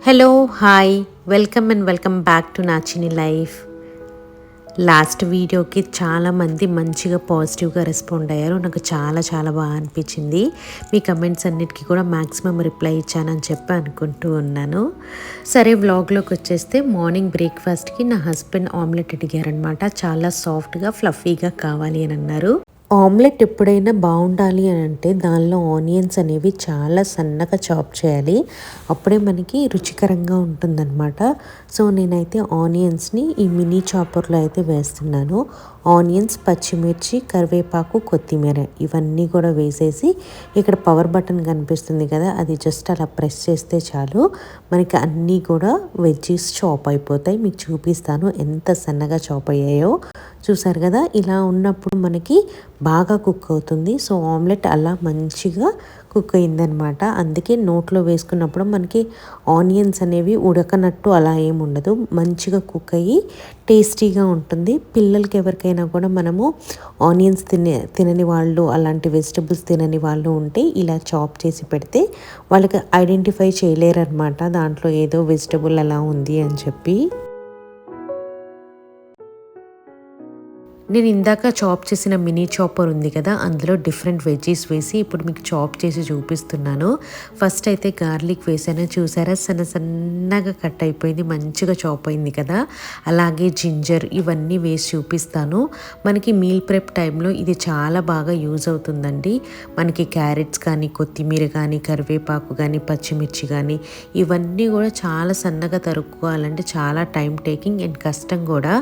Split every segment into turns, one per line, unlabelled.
Hello hi welcome back to Nachini life. Last వీడియోకి చాలామంది మంచిగా పాజిటివ్గా రెస్పాండ్ అయ్యారు. నాకు చాలా బాగా అనిపించింది. మీ కమెంట్స్ అన్నిటికీ కూడా మ్యాక్సిమం రిప్లై ఇచ్చానని చెప్పి అనుకుంటూ ఉన్నాను. సరే వ్లాగ్లోకి వచ్చేస్తే మార్నింగ్ బ్రేక్ఫాస్ట్కి నా హస్బెండ్ ఆమ్లెట్ అడిగారనమాట. చాలా సాఫ్ట్గా ఫ్లఫీగా కావాలి అని అన్నారు. ఆమ్లెట్ ఎప్పుడైనా బాగుండాలి అని అంటే దానిలో ఆనియన్స్ అనేవి చాలా సన్నగా చాప్ చేయాలి. అప్పుడే మనకి రుచికరంగా ఉంటుందన్నమాట. సో నేనైతే ఆనియన్స్ని ఈ మినీ చాపర్లో అయితే వేస్తున్నాను. ఆనియన్స్, పచ్చిమిర్చి, కరివేపాకు, కొత్తిమీర ఇవన్నీ కూడా వేసేసి ఇక్కడ పవర్ బటన్ కనిపిస్తుంది కదా, అది జస్ట్ అలా ప్రెస్ చేస్తే చాలు మనకి అన్నీ కూడా వెజ్జీస్ చాప్ అయిపోతాయి. మీకు చూపిస్తాను ఎంత సన్నగా చాప్ అయ్యాయో. చూసారు కదా, ఇలా ఉన్నప్పుడు మనకి బాగా కుక్ అవుతుంది. సో ఆమ్లెట్ అలా మంచిగా కుక్ అయిందనమాట. అందుకే నోట్లో వేసుకున్నప్పుడు మనకి ఆనియన్స్ అనేవి ఉడకనట్టు అలా ఏమి ఉండదు, మంచిగా కుక్ అయ్యి టేస్టీగా ఉంటుంది. పిల్లలకి ఎవరికైనా కూడా మనము ఆనియన్స్ తినని వాళ్ళు, అలాంటి వెజిటబుల్స్ తినని వాళ్ళు ఉంటే ఇలా చాప్ చేసి పెడితే వాళ్ళకి ఐడెంటిఫై చేయలేరు అనమాట దాంట్లో ఏదో వెజిటబుల్ అలా ఉంది అని చెప్పి. నేను ఇందాక చాప్ చేసిన మినీ చాపర్ ఉంది కదా, అందులో డిఫరెంట్ వెజ్జీస్ వేసి ఇప్పుడు మీకు చాప్ చేసి చూపిస్తున్నాను. ఫస్ట్ అయితే గార్లిక్ వేసాను, చూసారా సన్నగా కట్ అయిపోయింది, మంచిగా చాప్ అయింది కదా. అలాగే జింజర్ ఇవన్నీ వేసి చూపిస్తాను. మనకి మీల్ ప్రెప్ టైంలో ఇది చాలా బాగా యూజ్ అవుతుందండి. మనకి క్యారెట్స్ కానీ, కొత్తిమీర కానీ, కరివేపాకు కానీ, పచ్చిమిర్చి కానీ ఇవన్నీ కూడా చాలా సన్నగా తరుక్కోవాలంటే చాలా టైం టేకింగ్ అండ్ కష్టం కూడా,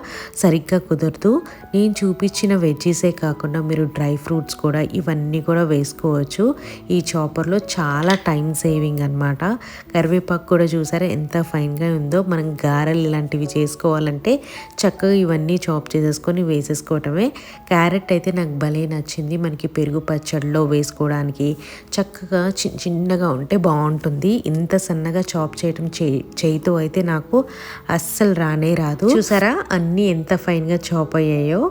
సరిగ్గా కుదరదు. నేను చూపించిన వెజ్జీసే కాకుండా మీరు డ్రై ఫ్రూట్స్ కూడా ఇవన్నీ కూడా వేసుకోవచ్చు ఈ చాపర్లో. చాలా టైం సేవింగ్ అనమాట. కరివేపాకు కూడా చూసారా ఎంత ఫైన్గా ఉందో. మనం గారెలు ఇలాంటివి చేసుకోవాలంటే చక్కగా ఇవన్నీ చాప్ చేసేసుకొని వేసేసుకోవటమే. క్యారెట్ అయితే నాకు భలే నచ్చింది. మనకి పెరుగు పచ్చడిలో వేసుకోవడానికి చక్కగా చిన్నగా ఉంటే బాగుంటుంది. ఇంత సన్నగా చాప్ చేయడం చేయితో అయితే నాకు అస్సలు రాదు. చూసారా అన్నీ ఎంత ఫైన్గా చాప్ అయ్యాయో.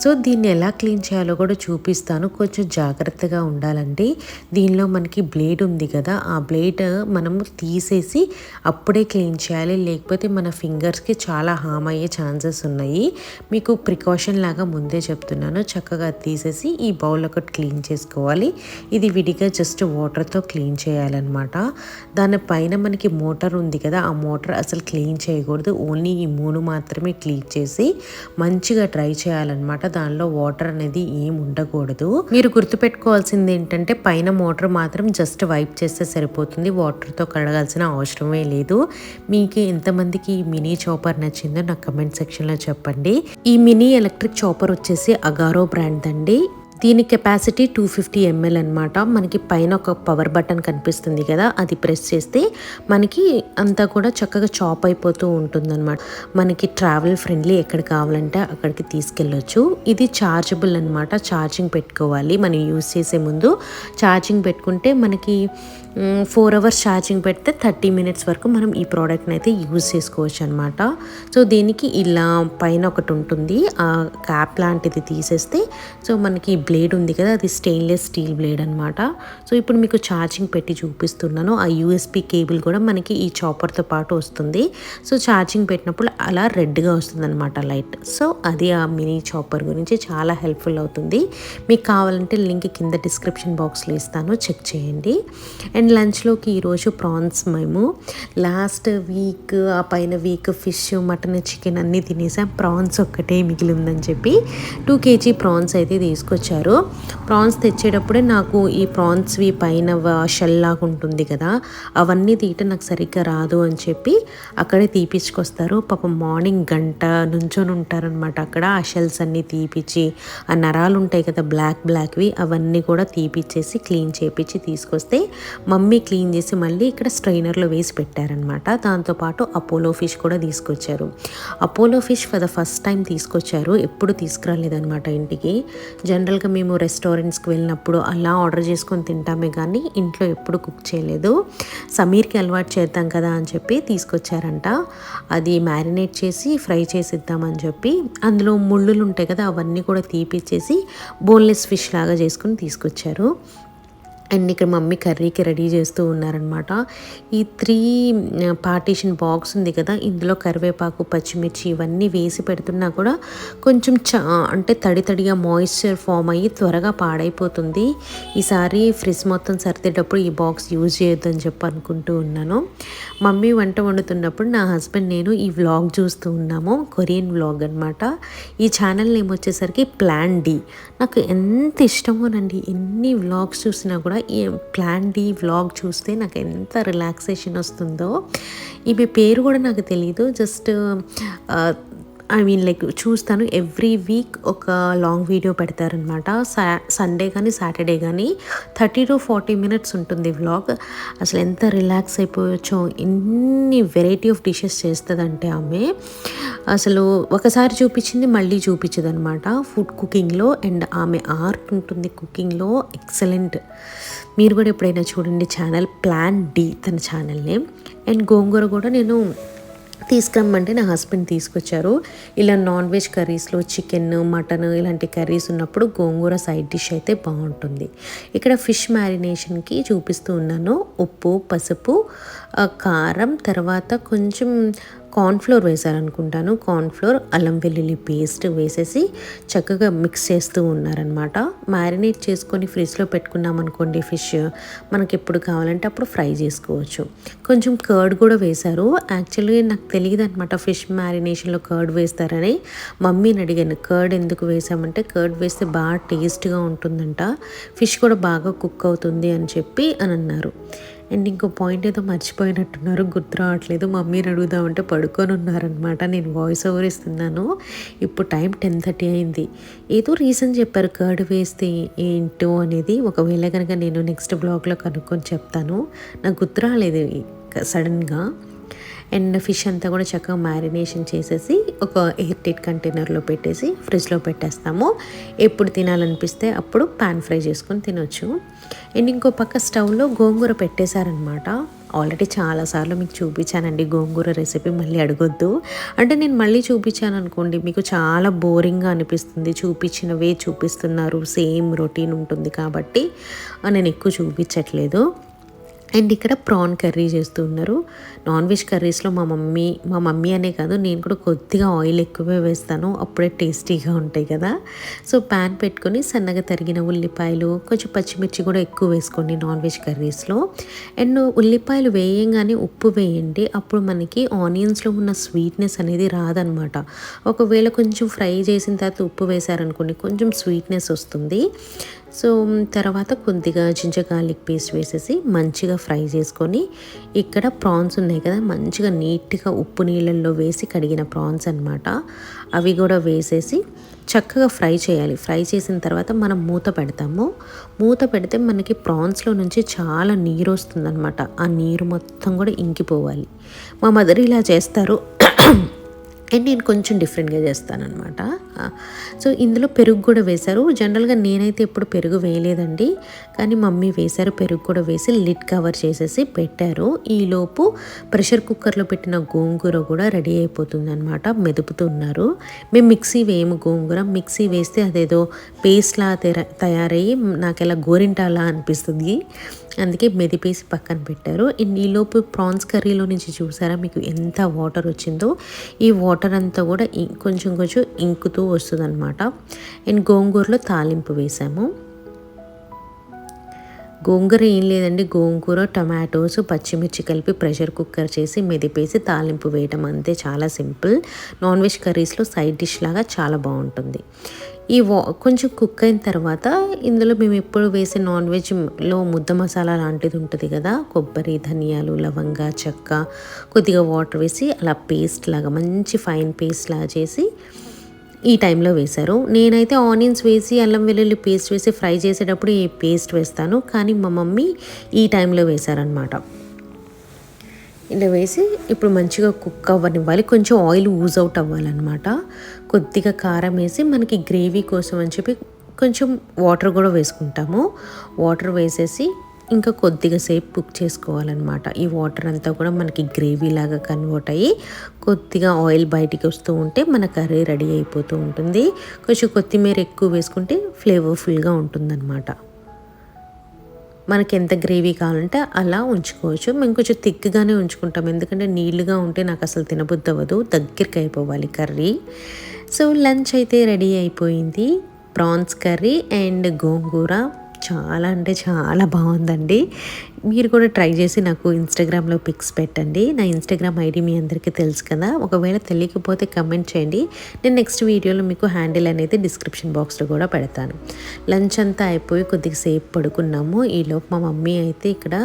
సో దీన్ని ఎలా క్లీన్ చేయాలో కూడా చూపిస్తాను. కొంచెం జాగ్రత్తగా ఉండాలండి. దీనిలో మనకి బ్లేడ్ ఉంది కదా, ఆ బ్లేడ్ మనము తీసేసి అప్పుడే క్లీన్ చేయాలి, లేకపోతే మన ఫింగర్స్కి చాలా హామ్ అయ్యే ఛాన్సెస్ ఉన్నాయి. మీకు ప్రికాషన్ లాగా ముందే చెప్తున్నాను. చక్కగా తీసేసి ఈ బౌల్ ఒకటి క్లీన్ చేసుకోవాలి. ఇది విడిగా జస్ట్ వాటర్తో క్లీన్ చేయాలన్నమాట. దానిపైన మనకి మోటార్ ఉంది కదా, ఆ మోటార్ అసలు క్లీన్ చేయకూడదు. ఓన్లీ ఈ 3 మాత్రమే క్లీన్ చేసి మంచిగా డ్రై చేయాలన్నమాట. దానిలో వాటర్ అనేది ఏం ఉండకూడదు. మీరు గుర్తుపెట్టుకోవాల్సింది ఏంటంటే పైన మోటార్ మాత్రం జస్ట్ వైప్ చేస్తే సరిపోతుంది, వాటర్తో కడగాల్సిన అవసరమే లేదు. మీకు ఎంతమందికి ఈ మినీ చాపర్ నచ్చిందో నాకు కమెంట్ సెక్షన్లో చెప్పండి. ఈ మినీ ఎలక్ట్రిక్ చాపర్ వచ్చేసి అగారో బ్రాండ్ అండి. దీని కెపాసిటీ 250 ml అనమాట. మనకి పైన ఒక పవర్ బటన్ కనిపిస్తుంది కదా, అది ప్రెస్ చేస్తే మనకి అంతా కూడా చక్కగా చాప్ అయిపోతూ ఉంటుందన్నమాట. మనకి ట్రావెల్ ఫ్రెండ్లీ, ఎక్కడ కావాలంటే అక్కడికి తీసుకెళ్ళొచ్చు. ఇది ఛార్జబుల్ అనమాట. ఛార్జింగ్ పెట్టుకోవాలి. మనం యూజ్ చేసే ముందు ఛార్జింగ్ పెట్టుకుంటే మనకి 4 hours ఛార్జింగ్ పెడితే 30 minutes వరకు మనం ఈ ప్రోడక్ట్ని అయితే యూజ్ చేసుకోవచ్చు అనమాట. సో దీనికి ఇలా పైన ఒకటి ఉంటుంది, ఆ క్యాప్ లాంటిది తీసేస్తే సో మనకి బ్లేడ్ ఉంది కదా, అది స్టెయిన్లెస్ స్టీల్ బ్లేడ్ అనమాట. సో ఇప్పుడు మీకు ఛార్జింగ్ పెట్టి చూపిస్తున్నాను. ఆ యూఎస్బి కేబుల్ కూడా మనకి ఈ చాపర్తో పాటు వస్తుంది. సో ఛార్జింగ్ పెట్టినప్పుడు అలా రెడ్గా వస్తుంది అనమాట లైట్. సో అది ఆ మినీ చాపర్ గురించి చాలా హెల్ప్ఫుల్ అవుతుంది. మీకు కావాలంటే లింక్ కింద డిస్క్రిప్షన్ బాక్స్లో ఇస్తాను, చెక్ చేయండి. అండ్ లంచ్లోకి ఈరోజు ప్రాన్స్. మేము లాస్ట్ వీక్ ఆ పైన వీక్ ఫిష్, మటన్, చికెన్ అన్నీ తినేసాం. ప్రాన్స్ ఒక్కటే మిగిలిందని చెప్పి 2 kg ప్రాన్స్ అయితే తీసుకొచ్చారు. తీసుకొచ్చారు. ప్రాన్స్ తెచ్చేటప్పుడే నాకు ఈ ప్రాన్స్వి పైన షెల్ లాగా ఉంటుంది కదా, అవన్నీ తీయటం నాకు సరిగ్గా రాదు అని చెప్పి అక్కడే తీపిచ్చుకొస్తారు. పాపం మార్నింగ్ గంట నుంచొని ఉంటారనమాట అక్కడ. ఆ షెల్స్ అన్నీ తీపిచ్చి, ఆ నరాలు ఉంటాయి కదా బ్లాక్వి, అవన్నీ కూడా తీపిచ్చేసి క్లీన్ చేపించి తీసుకొస్తే మమ్మీ క్లీన్ చేసి మళ్ళీ ఇక్కడ స్ట్రైనర్లో వేసి పెట్టారనమాట. దాంతోపాటు అపోలో ఫిష్ కూడా తీసుకొచ్చారు. Apollo fish for the first time తీసుకొచ్చారు, ఎప్పుడు తీసుకురాలేదనమాట ఇంటికి. జనరల్గా మేము రెస్టారెంట్స్కి వెళ్ళినప్పుడు అలా ఆర్డర్ చేసుకొని తింటామే కానీ ఇంట్లో ఎప్పుడు కుక్ చేయలేదు. సమీర్కి అలవాటు చేద్దాం కదా అని చెప్పి తీసుకొచ్చారంట. అది మ్యారినేట్ చేసి ఫ్రై చేసిద్దామని చెప్పి అందులో ముళ్ళులు ఉంటాయి కదా, అవన్నీ కూడా తీపిచ్చేసి బోన్లెస్ ఫిష్ లాగా చేసుకుని తీసుకొచ్చారు. అండ్ ఇక్కడ మమ్మీ కర్రీకి రెడీ చేస్తూ ఉన్నారనమాట. ఈ 3 పార్టీషన్ బాక్స్ ఉంది కదా, ఇందులో కరివేపాకు, పచ్చిమిర్చి ఇవన్నీ వేసి పెడుతున్నా కూడా కొంచెం అంటే తడిగా మాయిశ్చర్ ఫామ్ అయ్యి త్వరగా పాడైపోతుంది. ఈసారి ఫ్రిడ్జ్ మొత్తం సర్దేటప్పుడు ఈ బాక్స్ యూజ్ చేయొద్దని చెప్పి అనుకుంటూ ఉన్నాను. మమ్మీ వంట వండుతున్నప్పుడు నా హస్బెండ్ నేను ఈ వ్లాగ్ చూస్తూ ఉన్నాము, కొరియన్ వ్లాగ్ అనమాట. ఈ ఛానల్ నేమ్ వచ్చేసరికి ప్లాన్ డి. నాకు ఎంత ఇష్టమోనండి, ఎన్ని వ్లాగ్స్ చూసినా కూడా ఈ ప్లాన్ డి వ్లాగ్ చూస్తే నాకు ఎంత రిలాక్సేషన్ వస్తుందో. ఈమె పేరు కూడా నాకు తెలీదు, జస్ట్ లైక్ చూస్తాను. ఎవ్రీ వీక్ ఒక లాంగ్ వీడియో పెడతారనమాట. సండే కానీ సాటర్డే కానీ 30 to 40 minutes ఉంటుంది వ్లాగ్. అసలు ఎంత రిలాక్స్ అయిపోయొచ్చో, ఎన్ని వెరైటీ ఆఫ్ డిషెస్ చేస్తుందంటే ఆమె. అసలు ఒకసారి చూపించింది మళ్ళీ చూపించదు అనమాట ఫుడ్ కుకింగ్లో. అండ్ ఆమె ఆర్ట్ ఉంటుంది కుకింగ్లో, ఎక్సలెంట్. మీరు కూడా ఎప్పుడైనా చూడండి ఛానల్, ప్లాన్ డి తన ఛానల్ నేమ్. అండ్ గోంగూర కూడా నేను తీసుకురమ్మంటే నా హస్బెండ్ తీసుకొచ్చారు. ఇలా నాన్ వెజ్ కర్రీస్లో చికెన్, మటన్ ఇలాంటి కర్రీస్ ఉన్నప్పుడు గోంగూర సైడ్ డిష్ అయితే బాగుంటుంది. ఇక్కడ ఫిష్ మ్యారినేషన్కి చూపిస్తూ ఉన్నాను. ఉప్పు, పసుపు, కారం, తర్వాత కొంచెం కార్న్ఫ్లోర్ వేశారనుకుంటాను. కార్న్ఫ్లోర్, అల్లం వెల్లుల్లి పేస్ట్ వేసేసి చక్కగా మిక్స్ చేస్తూ ఉన్నారనమాట. మ్యారినేట్ చేసుకొని ఫ్రిడ్జ్లో పెట్టుకున్నాం అనుకోండి ఫిష్, మనకి ఎప్పుడు కావాలంటే అప్పుడు ఫ్రై చేసుకోవచ్చు. కొంచెం కర్డ్ కూడా వేశారు. యాక్చువల్గా నాకు తెలియదు అనమాట ఫిష్ మ్యారినేషన్లో కర్డ్ వేస్తారని. మమ్మీని అడిగాను కర్డ్ ఎందుకు వేసామంటే, కర్డ్ వేస్తే బాగా టేస్ట్గా ఉంటుందంట, ఫిష్ కూడా బాగా కుక్ అవుతుంది అని చెప్పి అని అన్నారు. అండ్ ఇంకో పాయింట్ ఏదో మర్చిపోయినట్టున్నారు, గుర్తు రావట్లేదు. మమ్మీని అడుగుదామంటే పడుకొని ఉన్నారనమాట. నేను వాయిస్ ఓవర్ ఇస్తున్నాను. ఇప్పుడు టైం 10:30 అయింది. ఏదో రీజన్ చెప్పారు కర్డ్ వేస్తే ఏంటో అనేది. ఒకవేళ కనుక నేను నెక్స్ట్ బ్లాగ్లో కనుక్కొని చెప్తాను, నాకు గుర్తు రాలేదు సడన్గా. అండ్ ఫిష్ అంతా కూడా చక్కగా మ్యారినేషన్ చేసేసి ఒక ఎయిర్ టైట్ కంటైనర్లో పెట్టేసి ఫ్రిడ్జ్లో పెట్టేస్తాము. ఎప్పుడు తినాలనిపిస్తే అప్పుడు పాన్ ఫ్రై చేసుకొని తినొచ్చు. అండ్ ఇంకో పక్క స్టవ్లో గోంగూర పెట్టేశారనమాట. ఆల్రెడీ చాలాసార్లు మీకు చూపించానండి గోంగూర రెసిపీ, మళ్ళీ అడగొద్దు. అంటే నేను మళ్ళీ చూపించాను అనుకోండి మీకు చాలా బోరింగ్గా అనిపిస్తుంది, చూపించినవే చూపిస్తున్నారు, సేమ్ రొటీన్ ఉంటుంది కాబట్టి నేను ఎక్కువ చూపించట్లేదు. అండ్ ఇక్కడ ప్రాన్ కర్రీ చేస్తూ ఉన్నారు. నాన్ వెజ్ కర్రీస్లో మా మమ్మీ అనే కాదు, నేను కూడా కొద్దిగా ఆయిల్ ఎక్కువే వేస్తాను, అప్పుడే టేస్టీగా ఉంటాయి కదా. సో ప్యాన్ పెట్టుకొని సన్నగా తరిగిన ఉల్లిపాయలు, కొంచెం పచ్చిమిర్చి కూడా ఎక్కువ వేసుకోండి నాన్ వెజ్ కర్రీస్లో. అండ్ ఉల్లిపాయలు వేయంగానే ఉప్పు వేయండి, అప్పుడు మనకి ఆనియన్స్లో ఉన్న స్వీట్నెస్ అనేది రాదనమాట. ఒకవేళ కొంచెం ఫ్రై చేసిన తర్వాత ఉప్పు వేశారనుకోండి కొంచెం స్వీట్నెస్ వస్తుంది. సో తర్వాత కొద్దిగా జింజర్ గార్లిక్ పేస్ట్ వేసేసి మంచిగా ఫ్రై చేసుకొని, ఇక్కడ ప్రాన్స్ ఉన్నాయి కదా మంచిగా నీట్గా ఉప్పు నీళ్ళల్లో వేసి కడిగిన ప్రాన్స్ అనమాట, అవి కూడా వేసేసి చక్కగా ఫ్రై చేయాలి. ఫ్రై చేసిన తర్వాత మనం మూత పెడతాము. మూత పెడితే మనకి ప్రాన్స్లో నుంచి చాలా నీరు వస్తుందన్నమాట. ఆ నీరు మొత్తం కూడా ఇంకిపోవాలి. మా మదర్ ఇలా చేస్తారు అండ్ నేను కొంచెం డిఫరెంట్గా చేస్తానన్నమాట. సో ఇందులో పెరుగు కూడా వేశారు. జనరల్గా నేనైతే ఎప్పుడు పెరుగు వేయలేదండి, కానీ మమ్మీ వేశారు. పెరుగు కూడా వేసి లిడ్ కవర్ చేసేసి పెట్టారు. ఈలోపు ప్రెషర్ కుక్కర్లో పెట్టిన గోంగూర కూడా రెడీ అయిపోతుంది అనమాట. మెదుపుతున్నారు. మేము మిక్సీ వేయము గోంగూర, మిక్సీ వేస్తే అదేదో పేస్ట్లా తయారయ్యి నాకు ఎలా గోరింటాలా అనిపిస్తుంది, అందుకే మెదిపేసి పక్కన పెట్టారు. ఈలోపు ప్రాన్స్ కర్రీలో నుంచి చూసారా మీకు ఎంత వాటర్ వచ్చిందో, ఈ వాటర్ అంతా కూడా కొంచెం కొంచెం ఇంకుతూ వస్తుంది అనమాట. అండ్ గోంగూరలో తాలింపు వేసాము. గోంగూర ఏం లేదండి, గోంగూర, టమాటోస్, పచ్చిమిర్చి కలిపి ప్రెషర్ కుక్కర్ చేసి మెదిపేసి తాలింపు వేయడం అంతే, చాలా సింపుల్. నాన్ వెజ్ కర్రీస్లో సైడ్ డిష్ లాగా చాలా బాగుంటుంది. కొంచెం కుక్ అయిన తర్వాత ఇందులో మేము ఎప్పుడు వేసే నాన్ వెజ్లో ముద్ద మసాలా లాంటిది ఉంటుంది కదా, కొబ్బరి, ధనియాలు, లవంగా, చెక్క, కొద్దిగా వాటర్ వేసి అలా పేస్ట్ లాగా మంచి ఫైన్ పేస్ట్ లాగా చేసి ఈ టైంలో వేశారు. నేనైతే ఆనియన్స్ వేసి అల్లం వెల్లుల్లి పేస్ట్ వేసి ఫ్రై చేసేటప్పుడు ఈ పేస్ట్ వేస్తాను, కానీ మా మమ్మీ ఈ టైంలో వేశారనమాట. ఇలా వేసి ఇప్పుడు మంచిగా కుక్ అవ్వనివ్వాలి, కొంచెం ఆయిల్ ఊజ్ అవుట్ అవ్వాలన్నమాట. కొద్దిగా కారం వేసి మనకి గ్రేవీ కోసం అని చెప్పి కొంచెం వాటర్ కూడా వేసుకుంటాము. వాటర్ వేసేసి ఇంకా కొద్దిగా సేపు కుక్ చేసుకోవాలన్నమాట. ఈ వాటర్ అంతా కూడా మనకి గ్రేవీ లాగా కన్వర్ట్ అయ్యి కొద్దిగా ఆయిల్ బయటికి వస్తూ ఉంటే మన కర్రీ రెడీ అయిపోతూ ఉంటుంది. కొంచెం కొత్తిమీర ఎక్కువ వేసుకుంటే ఫ్లేవర్ఫుల్గా ఉంటుందన్నమాట. మనకి ఎంత గ్రేవీ కావాలంటే అలా ఉంచుకోవచ్చు. మేము కొంచెం థిక్గానే ఉంచుకుంటాం, ఎందుకంటే నీళ్ళుగా ఉంటే నాకు అసలు తినబుద్ధి అవ్వదు, దగ్గరికి అయిపోవాలి కర్రీ. సో లంచ్ అయితే రెడీ అయిపోయింది. ప్రాన్స్ కర్రీ అండ్ గోంగూర చాలా అంటే చాలా బాగుందండి. మీరు కూడా ట్రై చేసి నాకు ఇన్స్టాగ్రామ్లో పిక్స్ పెట్టండి. నా ఇన్స్టాగ్రామ్ ఐడి మీ అందరికీ తెలుసు కదా, ఒకవేళ తెలియకపోతే కమెంట్ చేయండి. నేను నెక్స్ట్ వీడియోలో మీకు హ్యాండిల్ అనేది డిస్క్రిప్షన్ బాక్స్లో కూడా పెడతాను. లంచ్ అంతా అయిపోయి కొద్దిగా సేపు పడుకున్నాము. ఈలోపు మా మమ్మీ అయితే ఇక్కడ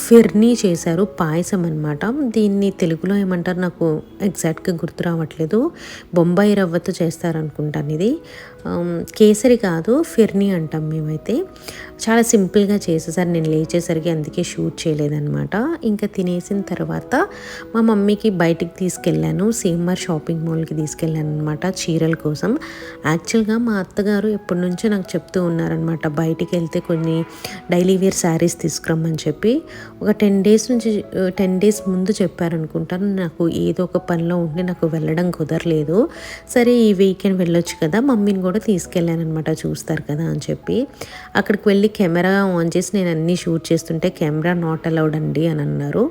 ఫిర్నీ చేశారు, పాయసం అనమాట. దీన్ని తెలుగులో ఏమంటారు నాకు ఎగ్జాక్ట్గా గుర్తు రావట్లేదు. బొంబాయి రవ్వతో చేస్తారనుకుంటాను. ఇది కేసరి కాదు, ఫిర్నీ అంటాం మేమైతే. చాలా సింపుల్గా చేసేసారు, నేను లేచేసరికి అందుకే షూట్ చేయలేదన్నమాట. ఇంకా తినేసిన తర్వాత మా మమ్మీకి బయటికి తీసుకెళ్ళాను, సీఎంఆర్ షాపింగ్ మాల్కి తీసుకెళ్ళాను అనమాట చీరల కోసం. యాక్చువల్గా మా అత్తగారు ఎప్పటి నుంచో నాకు చెప్తూ ఉన్నారనమాట, బయటికి వెళ్తే కొన్ని డైలీ వేర్ శారీస్ తీసుకురమ్మని చెప్పి. ఒక 10 డేస్ ముందు చెప్పారనుకుంటాను. నాకు ఏదో ఒక పనిలో ఉండి నాకు వెళ్ళడం కుదరలేదు. సరే ఈ వీకెండ్ వెళ్ళొచ్చు కదా, మమ్మీని కూడా తీసుకెళ్ళాను అనమాట, చూస్తారు కదా అని చెప్పి. అక్కడికి వెళ్ళి కెమెరా ఆన్ చేసి నేను అన్నీ షూట్ చేస్తుంటే కెమెరా నాట్ అలౌడ్ అండి అని అన్నారు.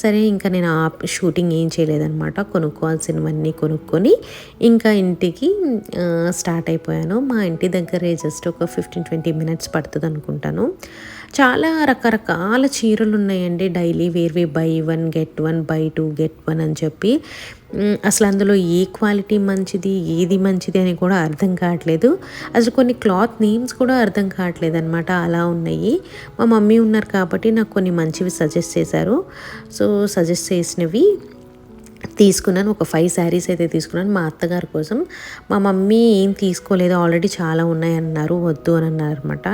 సరే ఇంకా నేను ఆ షూటింగ్ ఏం చేయలేదన్నమాట. కొనుక్కోవాల్సినవన్నీ కొనుక్కొని ఇంకా ఇంటికి స్టార్ట్ అయిపోయాను. మా ఇంటి దగ్గరే జస్ట్ ఒక 15-20 మినిట్స్ పడుతుంది అనుకుంటాను. చాలా రకరకాల చీరలు ఉన్నాయండి, డైలీ వేర్వి, బై 1 గెట్ 1, బై 2 గెట్ 1 అని చెప్పి. అసలు అందులో ఏ క్వాలిటీ మంచిది, ఏది మంచిది అని కూడా అర్థం కావట్లేదు. అసలు కొన్ని క్లాత్ నేమ్స్ కూడా అర్థం కావట్లేదు అనమాట, అలా ఉన్నాయి. మా మమ్మీ ఉన్నారు కాబట్టి నాకు కొన్ని మంచివి సజెస్ట్ చేశారు. సో సజెస్ట్ చేసినవి తీసుకున్నాను. ఒక 5 శారీస్ అయితే తీసుకున్నాను మా అత్తగారి కోసం. మా మమ్మీ ఏం తీసుకోలేదు, ఆల్రెడీ చాలా ఉన్నాయన్నారు, వద్దు అని అన్నారు అనమాట.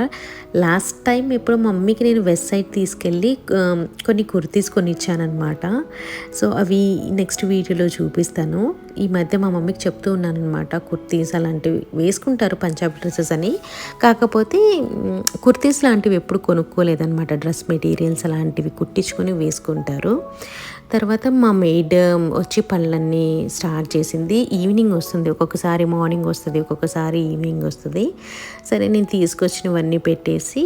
లాస్ట్ టైం ఎప్పుడు మమ్మీకి నేను వెస్ట్ సైడ్ తీసుకెళ్ళి కొన్ని కుర్తీస్ కొని ఇచ్చానమాట. సో అవి నెక్స్ట్ వీడియోలో చూపిస్తాను. ఈ మధ్య మా మమ్మీకి చెప్తూ ఉన్నాను అనమాట, కుర్తీస్ అలాంటివి వేసుకుంటారు పంజాబీ డ్రెస్సెస్ అని, కాకపోతే కుర్తీస్ లాంటివి ఎప్పుడు కొనుక్కోలేదన్నమాట. డ్రెస్ మెటీరియల్స్ అలాంటివి కుట్టించుకొని వేసుకుంటారు. తర్వాత మా మెయిడ్ వచ్చి పనులన్నీ స్టార్ట్ చేసింది. ఈవినింగ్ వస్తుంది, ఒక్కొక్కసారి మార్నింగ్ వస్తుంది, ఒక్కొక్కసారి ఈవినింగ్ వస్తుంది. సరే నేను తీసుకొచ్చినవన్నీ పెట్టేసి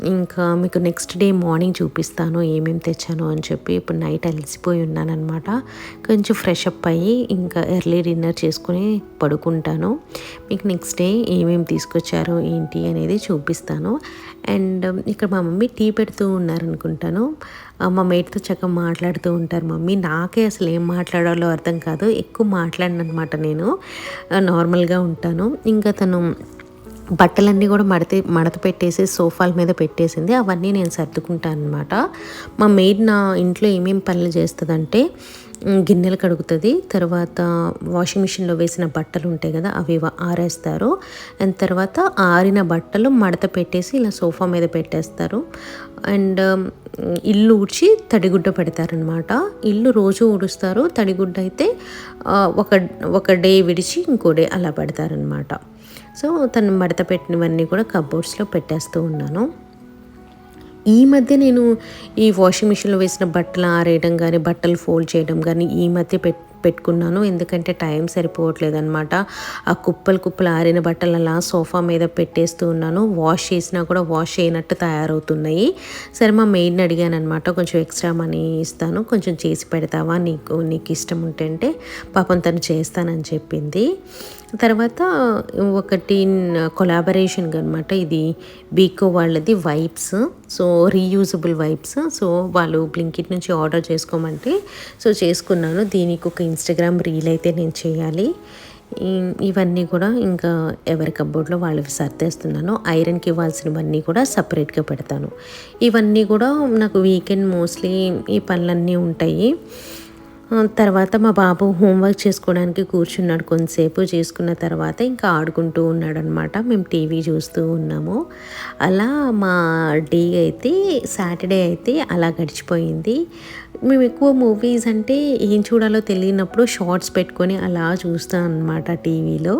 ఇంకా మీకు నెక్స్ట్ డే మార్నింగ్ చూపిస్తాను ఏమేమి తెచ్చాను అని చెప్పి. ఇప్పుడు నైట్ అలసిపోయి ఉన్నానమాట, కొంచెం ఫ్రెష్ అప్ అయ్యి ఇంకా ఎర్లీ డిన్నర్ చేసుకుని పడుకుంటాను. మీకు నెక్స్ట్ డే ఏమేమి తీసుకొచ్చారో ఏంటి అనేది చూపిస్తాను. అండ్ ఇక్కడ మా మమ్మీ టీ పెడుతూ ఉన్నారనుకుంటాను. మా మేట్తో చక్కగా మాట్లాడుతూ ఉంటారు మమ్మీ. నాకే అసలు ఏం మాట్లాడాలో అర్థం కాదు, ఎక్కువ మాట్లాడను అనమాట, నేను నార్మల్గా ఉంటాను. ఇంకా తను బట్టలన్నీ కూడా మడత పెట్టేసి సోఫాల మీద పెట్టేసింది, అవన్నీ నేను సర్దుకుంటాను అనమాట. మా మెయిడ్ నా ఇంట్లో ఏమేమి పనులు చేస్తుందంటే గిన్నెలు కడుగుతుంది, తర్వాత వాషింగ్ మిషన్లో వేసిన బట్టలు ఉంటాయి కదా అవి ఆరేస్తారు, అండ్ తర్వాత ఆరిన బట్టలు మడత పెట్టేసి ఇలా సోఫా మీద పెట్టేస్తారు. అండ్ ఇల్లు ఊడ్చి తడిగుడ్డ పెడతారనమాట. ఇల్లు రోజు ఊడుస్తారు, తడిగుడ్డ అయితే ఒక డే విడిచి ఇంకో డే అలా పెడతారనమాట. సో తను మడత పెట్టినవన్నీ కూడా కబోర్డ్స్లో పెట్టేస్తూ ఉన్నాను. ఈ మధ్య నేను ఈ వాషింగ్ మిషన్లో వేసిన బట్టలు ఆరేయడం కానీ బట్టలు ఫోల్డ్ చేయడం కానీ ఈ మధ్య పెట్టుకున్నాను, ఎందుకంటే టైం సరిపోవట్లేదు అనమాట. ఆ కుప్పలు ఆరిన బట్టలు అలా సోఫా మీద పెట్టేస్తూ ఉన్నాను. వాష్ చేసినా కూడా వాష్ చేయనట్టు తయారవుతున్నాయి. సరే మా మెయిడ్ని అడిగాను అనమాట, కొంచెం ఎక్స్ట్రా మనీ ఇస్తాను, కొంచెం చేసి పెడతావా, నీకు ఇష్టం ఉంటే అంటే పాపం తను చేస్తానని చెప్పింది. తర్వాత ఒకటి కొలాబరేషన్ అనమాట, ఇది బీకో వాళ్ళది wipes, so reusable wipes. So వాళ్ళు బ్లింకిట్ నుంచి ఆర్డర్ చేసుకోమంటే సో చేసుకున్నాను. దీనికి ఒక ఇన్స్టాగ్రామ్ రీల్ అయితే నేను చేయాలి. ఇవన్నీ కూడా ఇంకా ఎవరి కబోర్డ్లో వాళ్ళవి సర్దేస్తున్నాను. ఐరన్కి ఇవ్వాల్సినవన్నీ కూడా సపరేట్గా పెడతాను. ఇవన్నీ కూడా నాకు వీకెండ్ మోస్ట్లీ ఈ పనులన్నీ ఉంటాయి. తర్వాత మా బాబు హోంవర్క్ చేసుకోవడానికి కూర్చున్నాడు. కొంతసేపు చేసుకున్న తర్వాత ఇంకా ఆడుకుంటూ ఉన్నాడనమాట. మేము టీవీ చూస్తూ ఉన్నాము. అలా మా డే అయితే సాటర్డే అయితే అలా గడిచిపోయింది. మేము ఎక్కువ మూవీస్ అంటే ఏం చూడాలో తెలియనప్పుడు షార్ట్స్ పెట్టుకొని అలా చూస్తాం అనమాట టీవీలో.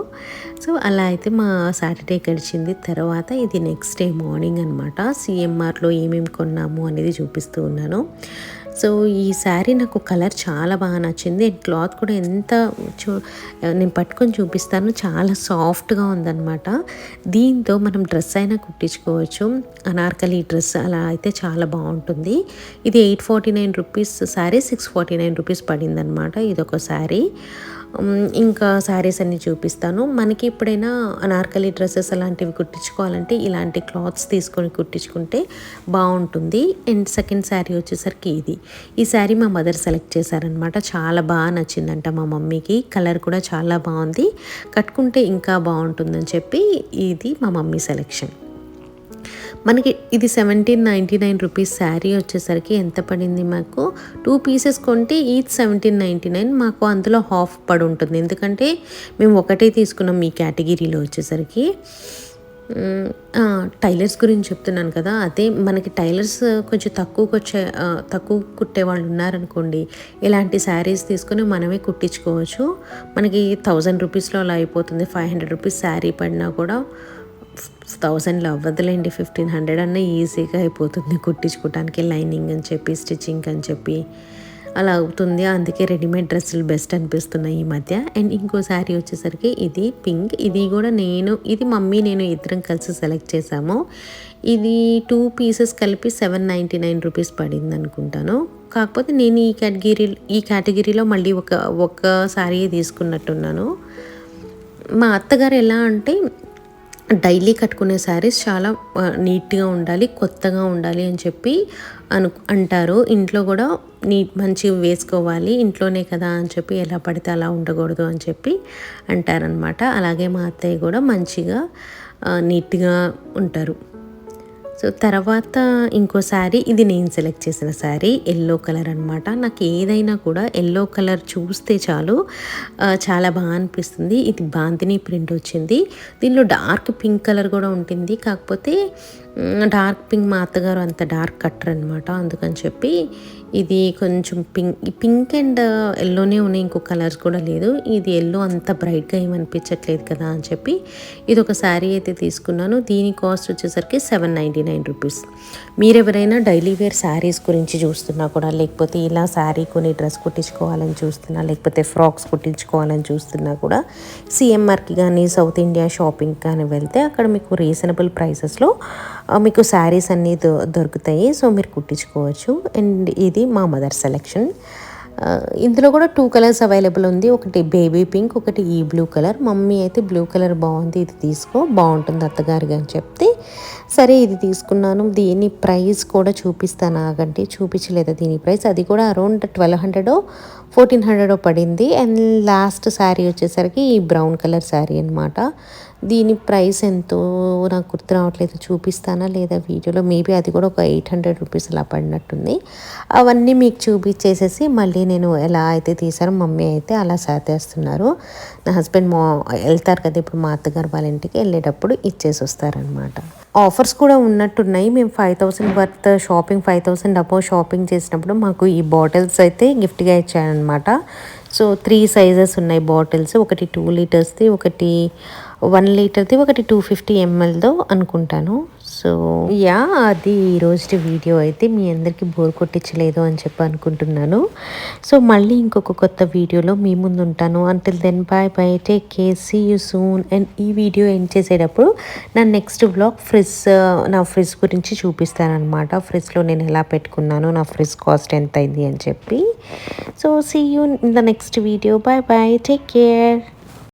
సో అలా అయితే మా సాటర్డే గడిచింది. తర్వాత ఇది నెక్స్ట్ డే మార్నింగ్ అనమాట. సిఎంఆర్లో ఏమేమి కొన్నాము అనేది చూపిస్తూ ఉన్నాను. సో ఈ శారీ నాకు కలర్ చాలా బాగా నచ్చింది. క్లాత్ కూడా ఎంత నేను పట్టుకొని చూపిస్తాను, చాలా సాఫ్ట్గా ఉందన్నమాట. దీంతో మనం డ్రెస్ అయినా కుట్టించుకోవచ్చు. అనార్కలి డ్రెస్ అలా అయితే చాలా బాగుంటుంది. ఇది 849 రూపీస్ శారీ, 649 రూపీస్ పడిందనమాట. ఇదొక శారీ. ఇంకా శారీస్ అన్నీ చూపిస్తాను. మనకి ఎప్పుడైనా అనార్కలి డ్రెస్సెస్ అలాంటివి కుట్టించుకోవాలంటే ఇలాంటి క్లాత్స్ తీసుకొని కుట్టించుకుంటే బాగుంటుంది. అండ్ సెకండ్ శారీ వచ్చేసరికి ఇది. ఈ శారీ మా మదర్ సెలెక్ట్ చేశారనమాట. చాలా బాగా నచ్చిందంట మా మమ్మీకి. కలర్ కూడా చాలా బాగుంది, కట్టుకుంటే ఇంకా బాగుంటుందని చెప్పి ఇది మా మమ్మీ సెలెక్షన్. మనకి ఇది 1799 రూపీస్ శారీ వచ్చేసరికి ఎంత పడింది మాకు? 2 పీసెస్ కొంటే ఈచ్ 1799. మాకు అందులో హాఫ్ పడి ఉంటుంది, ఎందుకంటే మేము ఒకటే తీసుకున్నాం ఈ కేటగిరీలో వచ్చేసరికి. టైలర్స్ గురించి చెప్తున్నాను కదా, అదే మనకి టైలర్స్ కొంచెం తక్కువ కుట్టే వాళ్ళు ఉన్నారనుకోండి, ఇలాంటి శారీస్ తీసుకొని మనమే కుట్టించుకోవచ్చు. మనకి 1000 రూపీస్లో అలా అయిపోతుంది. 500 రూపీస్ శారీ పడినా కూడా 1000లో అవ్వదులేండి, 1500 అన్న ఈజీగా అయిపోతుంది కుట్టించుకోవడానికి. లైనింగ్ అని చెప్పి, స్టిచ్చింగ్ అని చెప్పి అలా అవుతుంది. అందుకే రెడీమేడ్ డ్రెస్సులు బెస్ట్ అనిపిస్తున్నాయి ఈ మధ్య. అండ్ ఇంకో శారీ వచ్చేసరికి ఇది పింక్. ఇది కూడా ఇది మమ్మీ నేను ఇద్దరం కలిసి సెలెక్ట్ చేసాము. ఇది 2 పీసెస్ కలిపి 799 రూపీస్ పడింది అనుకుంటాను. కాకపోతే నేను ఈ కేటగిరీలో మళ్ళీ ఒక శారీ తీసుకున్నట్టున్నాను. మా అత్తగారు ఎలా అంటే డైలీ కట్టుకునే శారీస్ చాలా నీట్గా ఉండాలి, కొత్తగా ఉండాలి అని చెప్పి అంటారు. ఇంట్లో కూడా మంచిగా వేసుకోవాలి, ఇంట్లోనే కదా అని చెప్పి ఎలా పడితే అలా ఉండకూడదు అని చెప్పి అంటారనమాట. అలాగే మా అత్తయ్య కూడా మంచిగా నీట్గా ఉంటారు. సో తర్వాత ఇంకో శారీ, ఇది నేను సెలెక్ట్ చేసిన శారీ, ఎల్లో కలర్ అనమాట. నాకు ఏదైనా కూడా ఎల్లో కలర్ చూస్తే చాలా బాగా అనిపిస్తుంది. ఇది బాంతిని ప్రింట్ వచ్చింది. దీనిలో డార్క్ పింక్ కలర్ కూడా ఉంటుంది. కాకపోతే డార్క్ పింక్ మా అత్తగారు అంత డార్క్ కట్టరు అనమాట. అందుకని చెప్పి ఇది కొంచెం పింక్ అండ్ ఎల్లోనే ఉన్నాయి, ఇంకో కలర్స్ కూడా లేదు. ఇది ఎల్లో అంత బ్రైట్గా ఏమనిపించట్లేదు కదా అని చెప్పి ఇది ఒక శారీ అయితే తీసుకున్నాను. దీని కాస్ట్ వచ్చేసరికి 799 రూపీస్. మీరెవరైనా డైలీ వేర్ శారీస్ గురించి చూస్తున్నా కూడా, లేకపోతే ఇలా శారీ కొని డ్రెస్ కుట్టించుకోవాలని చూస్తున్నా, లేకపోతే ఫ్రాక్స్ కుట్టించుకోవాలని చూస్తున్నా కూడా సిఎంఆర్కి కానీ సౌత్ ఇండియా షాపింగ్ కానీ వెళ్తే అక్కడ మీకు రీజనబుల్ ప్రైసెస్లో మీకు శారీస్ అన్నీ దొరుకుతాయి. సో మీరు కుట్టించుకోవచ్చు. అండ్ ఇది మా మదర్ సెలెక్షన్. ఇందులో కూడా 2 కలర్స్ అవైలబుల్ ఉంది. ఒకటి బేబీ పింక్, ఒకటి ఈ బ్లూ కలర్. మమ్మీ అయితే బ్లూ కలర్ బాగుంది, ఇది తీసుకో బాగుంటుంది అత్తగారికి అని చెప్తే సరే ఇది తీసుకున్నాను. దీని ప్రైస్ కూడా చూపిస్తాను, ఆగండి, చూపించలేదు దీని ప్రైస్. అది కూడా అరౌండ్ 1200 1400 పడింది. అండ్ లాస్ట్ శారీ వచ్చేసరికి ఈ బ్రౌన్ కలర్ శారీ అనమాట. దీని ప్రైస్ ఎంతో నాకు గుర్తు రావట్లేదు, చూపిస్తానా లేదా వీడియోలో. మేబీ అది కూడా ఒక 800 రూపీస్ అలా పడినట్టుంది. అవన్నీ మీకు చూపించేసేసి మళ్ళీ నేను ఎలా అయితే తీసారో మమ్మీ అయితే అలా సర్దేస్తున్నారు. నా హస్బెండ్ వెళ్తారు కదా ఇప్పుడు మా అత్తగారు వాళ్ళ ఇంటికి, వెళ్ళేటప్పుడు ఇచ్చేసి వస్తారనమాట. ఆఫర్స్ కూడా ఉన్నట్టున్నాయి. మేము 5000 వర్త్ షాపింగ్, 5000 అబోవ్ షాపింగ్ చేసినప్పుడు మాకు ఈ బాటిల్స్ అయితే గిఫ్ట్గా ఇచ్చారనమాట. సో 3 సైజెస్ ఉన్నాయి బాటిల్స్. ఒకటి 2 లీటర్స్ది, ఒకటి 1 లీటర్ది, ఒకటి 250 mlదో అనుకుంటాను. సో అది ఈరోజు వీడియో అయితే మీ అందరికీ బోర్ కొట్టించలేదు అని చెప్పి అనుకుంటున్నాను. సో మళ్ళీ ఇంకొక కొత్త వీడియోలో మీ ముందు ఉంటాను. Until then bye bye, take care, see you soon. And ఈ వీడియో ఎండ్ చేసేటప్పుడు నా నెక్స్ట్ వ్లాగ్ నా ఫ్రిడ్జ్ గురించి చూపిస్తానమాట. ఫ్రిడ్జ్లో నేను ఎలా పెట్టుకున్నాను, నా ఫ్రిడ్జ్ కాస్ట్ ఎంత అయింది అని చెప్పి. So see you in the next video. Bye bye, take care.